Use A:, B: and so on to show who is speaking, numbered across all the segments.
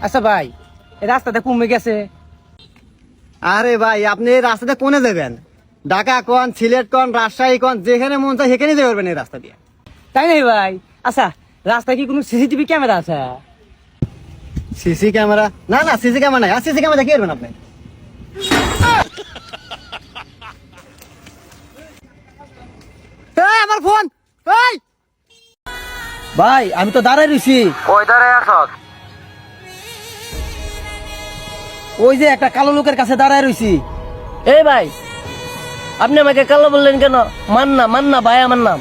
A: আচ্ছা ভাই, এই রাস্তাটা কমে গেছে।
B: আরে ভাই, আপনি এই রাস্তাতে কোনে যাবেন? ঢাকা কোন, সিলেট কোন, রাজশাহী কোন, যেখানে মন চায় সেখানে যেতে পারবেন এই রাস্তা দিয়ে।
A: তাই নাই ভাই? আচ্ছা, রাস্তায় কি কোনো সিসিটিভি ক্যামেরা আছে?
B: CC camera? না না, সিসি ক্যামেরা নাই। আর সিসি ক্যামেরা কি করবেন আপনি? এই, আমার ফোন! এই
A: ভাই, আমি তো দাঁড়াই রইছি।
B: ওই দাঁড়ায় আছস?
A: ওই যে একটা কালো লোকের কাছে দাঁড়ায় রইছি।
C: এই ভাই, আপনি আমাকে কালো বললেন কেন? মান্না ভাই আমার নাম।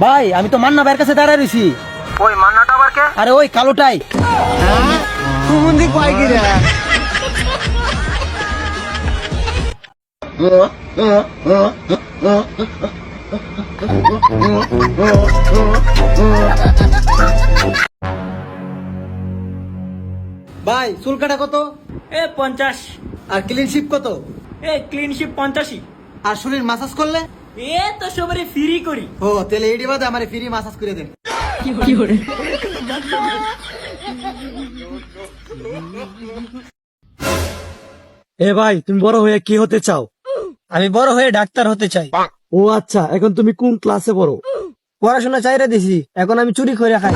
A: ভাই, আমি তো মান্না ভাইয়ের কাছে দাঁড়ায় রইছি।
B: ওই মান্নাটা আবার কে?
A: আরে ওই কালোটাই।
B: হ্যাঁ, কোন দিক কয় কি রে? ভাই, চুল কাটা কত?
C: 50।
B: আর ক্লিন শিপ কত?
C: ক্লিনশিপ 85।
B: আর শরীর মাসাজ করলে?
C: তো সবারই ফ্রি করি।
B: ও, তাহলে এইটি বাদে আমার ফ্রি মাসাজ করে দেন।
D: এ ভাই, তুমি বড় হয়ে কি হতে চাও?
A: আমি বড় হয়ে ডাক্তার হতে চাই।
D: ও আচ্ছা, এখন তুমি কোন ক্লাসে পড়ো?
A: পড়াশোনা চাইরা দিছি, এখন আমি চুরি করে খাই।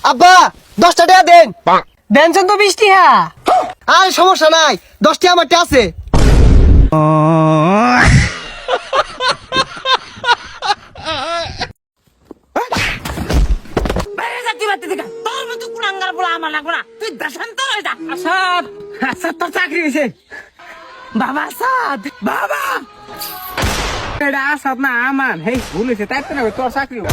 B: আব্বা, 10টা টাকা দেন।
A: বেনছেন তো 20 টাকা।
B: আর সমস্যা নাই, 10টা আমার আছে।
A: আসাদ তোর চাকরি হয়েছে। বাবা আসাদ, বাবা। এটা আসাদ না আমান, হেই ভুল হয়েছে, তাই তো না তোর চাকরি হবে।